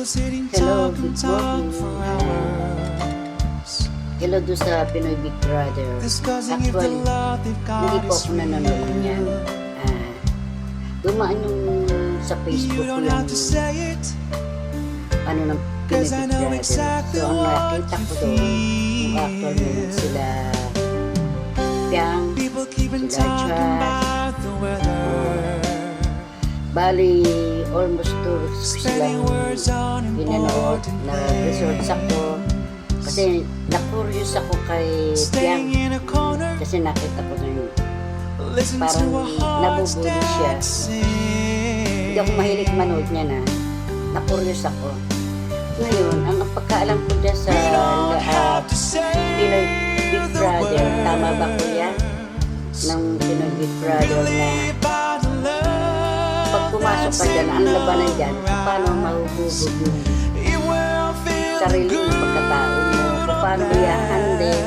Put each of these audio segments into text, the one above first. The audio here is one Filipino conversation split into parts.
Hello, good morning. Hello doon sa Pinoy Big Brother. Actually, hindi po ako nanonood niyan. Dumaan yung sa Facebook ko yung ano ng Pinoy Big Brother. So, ang nakita ko doon, yung actor nila sila Piang, sila Chas, bali, almost 2 weeks ko silang pinanood na resorts ako. Kasi na-curious ako kay Piang. Kasi nakita ko na yun. Parang nabubuli siya. Hindi ako mahilig manood niya na. Na-curious ako. Ngayon, ang pagkaalam ko dyan sa Pinoy Big Brother, tama ba ko yan? Ng Pinoy Big Brother na pag pumasok ka dyan, ang labanan dyan, paano mahuhubog yung sarili ng pagkatao mo, paano i-handle.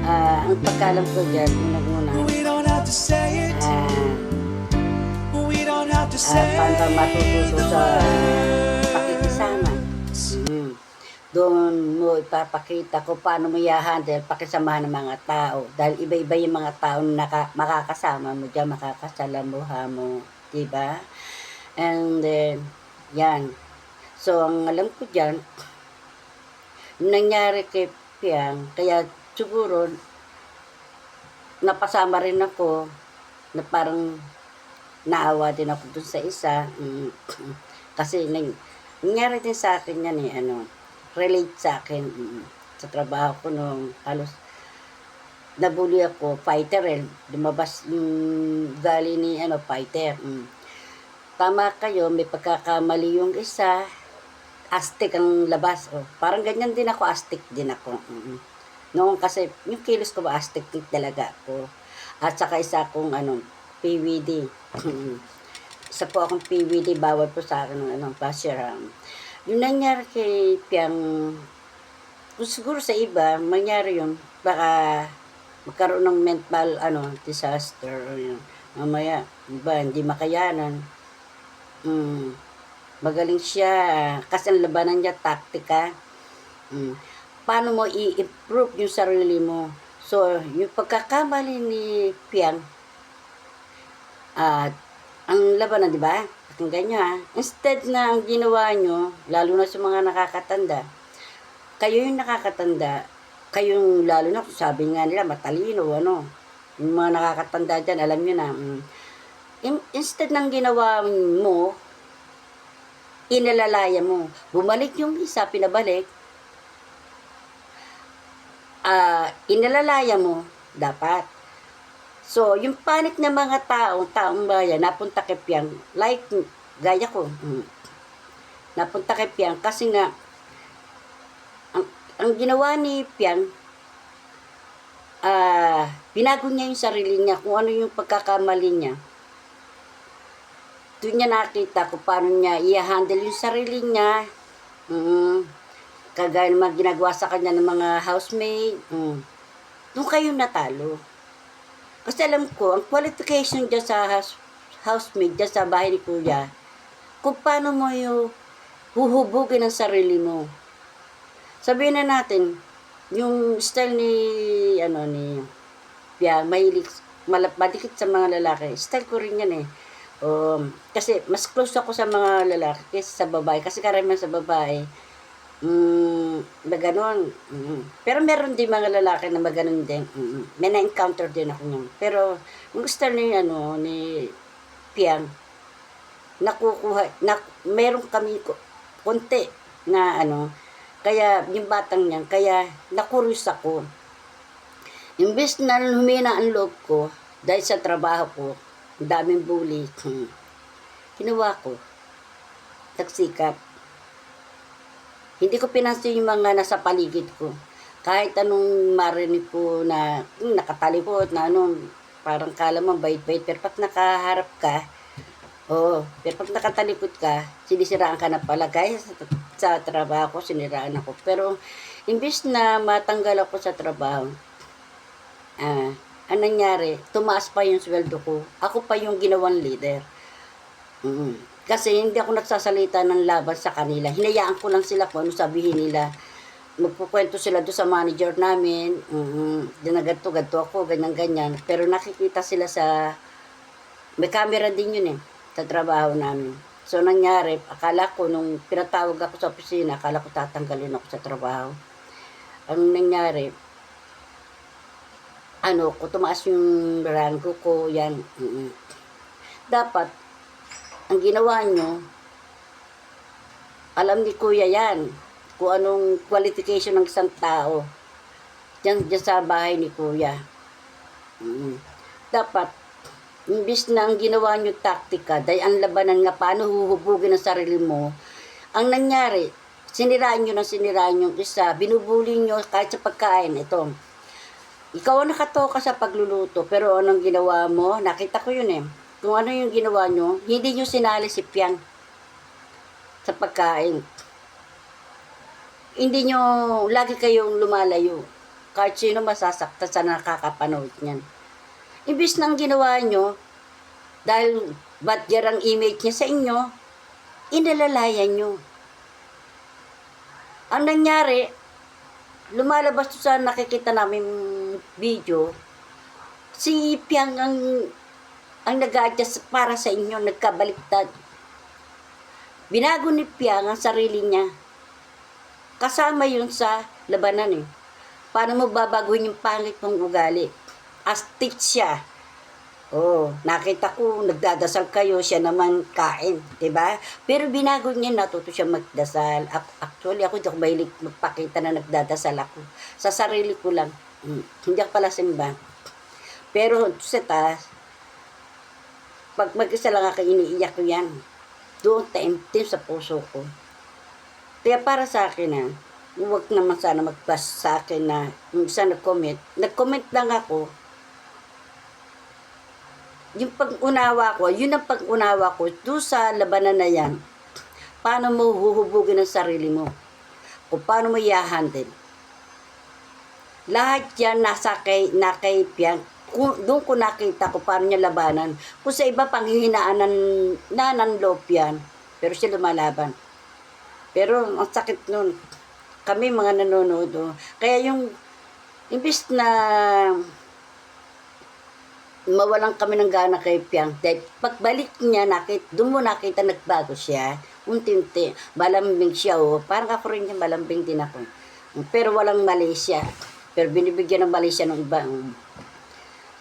Ang pagkalam ko dyan, unang-una, paano ka matututo sa pakikisama. Doon mo ipapakita ko paano mo i-handle pakisamahan ng mga tao. Dahil iba-iba yung mga tao na makakasama mo dyan, makakasalamuha mo. Diba? And then, yan. So, ang alam ko dyan, nangyari kay Piang, kaya siguro, napasama rin ako, na parang naawa din ako dun sa isa. Kasi, nangyari din sa akin yan relate sa akin. Sa trabaho ko nung halos, nabuli ako, fighter lumabas yung gali ni fighter. Tama kayo, may pagkakamali yung isa, astig ang labas. Parang ganyan din ako, astig din ako. Noon kasi, yung kilos ko ba, astig talaga ako. At saka isa akong PVD. Isa po akong PVD, bawal po sa akin ng pasiram. Yung nangyari kay Piang, kung siguro sa iba, mangyari yun, baka magkaroon ng mental disaster mamaya hindi makayanan. Magaling siya kasi ang labanan niya taktika. Paano mo i-improve yung sarili mo? So yung pagkakamali ni Piang, ang labanan, di ba, pakinggan nyo instead na ang ginawa nyo, lalo na sa mga nakakatanda, kayo yung nakakatanda, kayong lalo na, sabi nga nila, matalino, yung mga nakakatanda dyan, alam nyo na, instead ng ginawa mo, inalalaya mo, bumalik yung isa, pinabalik, inalalaya mo, dapat. So, yung panic ng mga taong bayan, napunta kay Piang, like, gaya ko, napunta kay Piang, kasi nga, ang ginawa ni Piang, binago niya yung sarili niya, kung ano yung pagkakamali niya. Doon niya nakita kung paano niya i-handle yung sarili niya. Kagaya ng mga ginagawa sa kanya ng mga housemate. Doon kayo natalo. Kasi alam ko, ang qualification dyan sa housemate, dyan sa bahay ni Kuya, kung paano mo yung huhubugin ang sarili mo. Sabihin na natin, yung style ni Piang, mahilig, madikit sa mga lalaki. Style ko rin yan kasi mas close ako sa mga lalaki kaysa sa babae. Kasi karamihan sa babae, na gano'n. Pero meron din mga lalaki na maganon din. May na-encounter din ako niyan. Pero, yung style ni Piang, meron kami konti na kaya yung batang niyan, kaya na-curious ako. Imbes na humina ang loob ko, dahil sa trabaho ko, daming bully, ginawa ko, nagsikap. Hindi ko pinansin yung mga nasa paligid ko. Kahit anong marinig ko na nakatalipot, na parang kala mo bait-bait, pero pag nakaharap ka, pero pag nakatalikod ka, sinisiraan ka na pala. Guys, sa trabaho ko, siniraan ako. Pero, imbis na matanggal ako sa trabaho, ang nangyari, tumaas pa yung sweldo ko. Ako pa yung ginawang leader. Kasi hindi ako nagsasalita ng laban sa kanila. Hinayaan ko lang sila kung ano sabihin nila. Magkukwento sila doon sa manager namin. Ganto ako, ganyan-ganyan. Pero nakikita sila sa... May camera din yun eh, sa trabaho namin. So, nangyari, akala ko, nung pinatawag ako sa opisina, akala ko tatanggalin ako sa trabaho. Ang nangyari, kung tumaas yung rango ko, yan. Dapat, ang ginawa nyo, alam ni Kuya yan, kung anong qualification ng isang tao. Diyan sa bahay ni Kuya. Dapat, imbis na ang ginawa nyo taktika, dahil ang labanan nga paano huhubugin ang sarili mo, ang nangyari, siniraan yung isa, binubuli nyo kahit sa pagkain, ito. Ikaw ang nakatoka sa pagluluto, pero anong ginawa mo? Nakita ko yun eh. Kung ano yung ginawa nyo, hindi nyo sinali si Piang sa pagkain. Hindi nyo, lagi kayong lumalayo. Kahit sino masasaktan sa nakakapanood niyan. Imbis na ang ginawa nyo, dahil ba't ang image niya sa inyo, inalalayan nyo. Ang nangyari, lumalabas sa nakikita namin video, si Piang ang nag-adjust para sa inyo, nagkabaliktad. Binago ni Piang ang sarili niya. Kasama yun sa labanan eh. Paano mo babaguhin yung pangit mong ugali? Astig siya. Nakita ko, nagdadasal kayo, siya naman kain, diba? Pero binago niya, natuto siya magdasal. Actually, ako hindi ako mahilig magpakita na nagdadasal ako. Sa sarili ko lang. Hindi ako pala simba. Pero sa taas, pag mag-isa lang ako, iniiyak ko yan. Doon, taimtim sa puso ko. Kaya para sa akin huwag naman sana mag-bust sa akin na yung isa nag-comment lang ako. Yung pag-unawa ko, yun ang pag-unawa ko doon sa labanan na yan. Paano mo huhubugin ang sarili mo? O paano mo i-handle? Lahat yan nasa kay Piang. Doon ko nakita ko paano niya labanan. Kung sa iba panghihinaan ng loob yan, pero siya lumalaban. Pero ang sakit nun, kami mga nanonood. Kaya yung imbis na mawalan kami ng gana kay Piang. Dahil pagbalik niya, doon mo nakita nagbago siya. Unti-unti. Malambing siya. Parang ako rin yung malambing din ako. Pero walang Malaysia. Pero binibigyan ng Malaysia ng iba.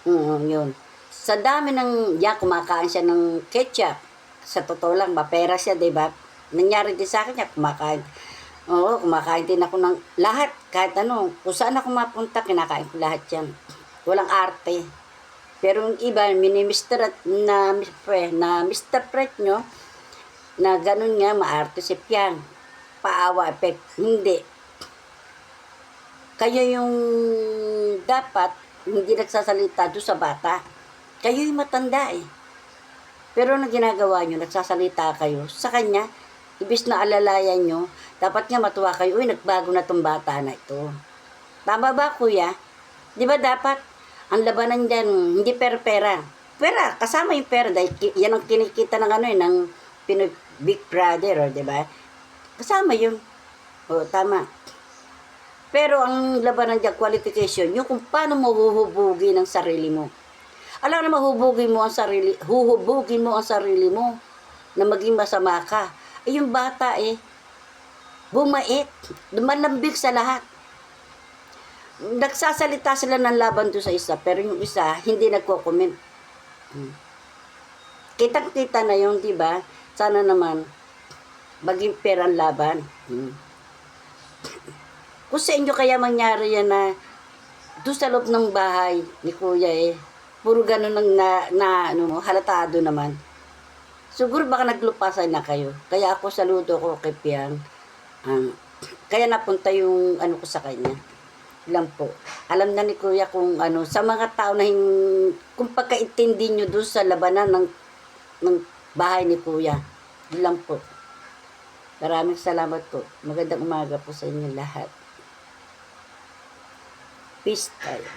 Yun. Sa dami kumakain siya ng ketchup. Sa totoo lang, mapera siya, diba? Nangyari din sa akin niya, kumakain. Kumakain din ako ng lahat. Kahit kung saan ako mapunta, kinakain ko lahat yan. Walang arte. Pero yung iba, na Mr. Fred nyo, na ganun nga, maarte si Piang. Paawa, effect. Hindi. Kayo yung dapat, hindi nagsasalita doon sa bata. Kayo yung matanda eh. Pero na ginagawa nyo, nagsasalita kayo sa kanya, ibis na alalayan nyo, dapat nga matuwa kayo, uy, nagbago na tong bata na ito. Tama ba, kuya? Di ba dapat, ang labanan dyan, hindi pera. Pera, kasama yung pera, dahil yan ang kinikita ng ng Big Brother, di ba? Kasama yun. Tama. Pero ang labanan dyan, qualification, yung kung paano mo huhubugin ang sarili mo. Alam na huhubugin mo ang sarili mo na maging masama ka. Yung bata bumait, lumalambig sa lahat. Nagsasalita sila ng laban doon sa isa, pero yung isa, hindi nagko-comment. Kitang-kita na yun, di ba? Sana naman, maging fair ang laban. Kung sa inyo kaya mangyari yan na doon sa loob ng bahay ni Kuya puro ganun halatado naman. Siguro baka naglupasan na kayo. Kaya ako saludo ko kay Piang. Kaya napunta yung ko sa kanya. Lang po. Alam na ni Kuya kung sa mga tao na kung pagkaintindi nyo doon sa labanan ng bahay ni Kuya. Lang po. Maraming salamat po. Magandang umaga po sa inyo lahat. Peace tayo.